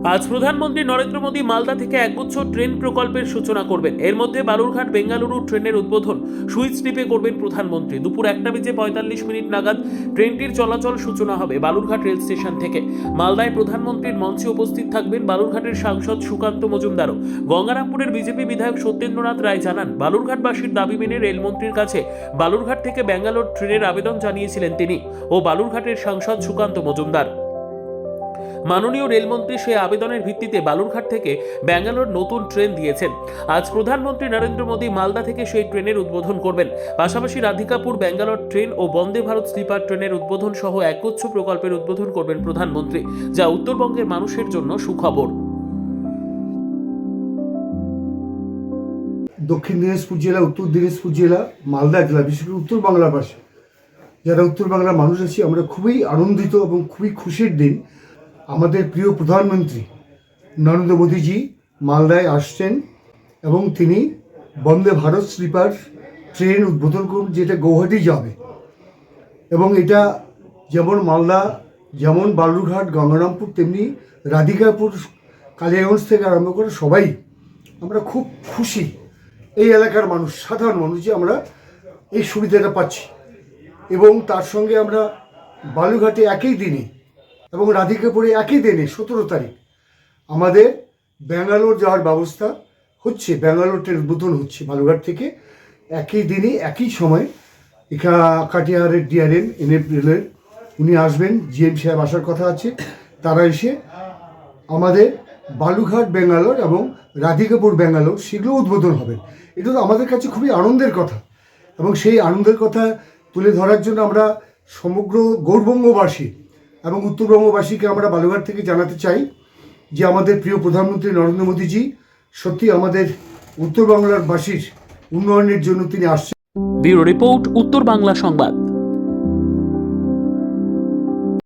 আজ প্রধানমন্ত্রী নরেন্দ্র মোদী মালদা থেকে একগুচ্ছ ট্রেন প্রকল্পের সূচনা করবেন। এর মধ্যে বালুরঘাট বেঙ্গালুরু ট্রেনের উদ্বোধন সুইচ টিপে করবেন প্রধানমন্ত্রী। দুপুর 1:45 নাগাদ ট্রেনটির চলাচল সূচনা হবে বালুরঘাট রেল স্টেশন থেকে। মালদায় প্রধানমন্ত্রীর মঞ্চে উপস্থিত থাকবেন বালুরঘাটের সাংসদ সুকান্ত মজুমদারও। গঙ্গারামপুরের বিজেপি বিধায়ক সত্যেন্দ্রনাথ রায় জানান, বালুরঘাটবাসীর দাবি মেনে রেলমন্ত্রীর কাছে বালুরঘাট থেকে ব্যাঙ্গালোর ট্রেনের আবেদন জানিয়েছিলেন তিনি ও বালুরঘাটের সাংসদ সুকান্ত মজুমদার। মাননীয় রেলমন্ত্রী সেই আবেদনের ভিত্তিতে বালুরঘাট থেকে ব্যাঙ্গালোর নতুন ট্রেন দিয়েছেন। আজ প্রধানমন্ত্রী নরেন্দ্র মোদী মালদা থেকে সেই ট্রেনের উদ্বোধন করবেন। পাশাপাশি রাধিকাপুর ব্যাঙ্গালোর ট্রেন ও বন্দে ভারত স্লিপার ট্রেনের উদ্বোধন সহ একগুচ্ছ প্রকল্পের উদ্বোধন করবেন প্রধানমন্ত্রী, যা উত্তরবঙ্গের মানুষের জন্য সুখবর। দক্ষিণ দিনাজপুর জেলা, উত্তর দিনাজপুর জেলা, মালদা জেলা, বিশেষ করে উত্তর বাংলার পাশে যারা উত্তর বাংলার মানুষ আছি, আমরা খুবই আনন্দিত এবং খুবই খুশির দিন। আমাদের প্রিয় প্রধানমন্ত্রী নরেন্দ্র মোদীজি মালদায় আসছেন এবং তিনি বন্দে ভারত স্লিপার ট্রেন উদ্বোধন করবেন, যেটা গৌহাটি যাবে। এবং এটা যেমন মালদা, যেমন বালুরঘাট, গঙ্গারামপুর, তেমনি রাধিকাপুর, কালিয়াগঞ্জ থেকে আরম্ভ করে সবাই আমরা খুব খুশি। এই এলাকার মানুষ, সাধারণ মানুষ, যে আমরা এই সুবিধাটা পাচ্ছি। এবং তার সঙ্গে আমরা বালুরঘাটে একই দিনে এবং রাধিকাপুরে একই দিনে 17 তারিখ আমাদের ব্যাঙ্গালোর যাওয়ার ব্যবস্থা হচ্ছে। ব্যাঙ্গালোর ট্রেন উদ্বোধন হচ্ছে বালুরঘাট থেকে একই দিনে একই সময়। কাটিহারের ডিআরএম এনএফ রেলের উনি আসবেন, জিএম সাহেব আসার কথা আছে। তারা এসে আমাদের বালুরঘাট ব্যাঙ্গালোর এবং রাধিকাপুর ব্যাঙ্গালোর সেগুলো উদ্বোধন হবেন। এটা তো আমাদের কাছে খুবই আনন্দের কথা, এবং সেই আনন্দের কথা তুলে ধরার জন্য আমরা সমগ্র গৌরবঙ্গবাসী এবং উত্তরবঙ্গবাসীকে আমরা বালুরঘাট থেকে জানাতে চাই যে আমাদের প্রিয় প্রধানমন্ত্রী নরেন্দ্র মোদীজি সত্যি আমাদের উত্তর বাংলার বাসীর উন্নয়নের জন্য তিনি আসছেন। ব্যুরো রিপোর্ট, উত্তর বাংলা সংবাদ।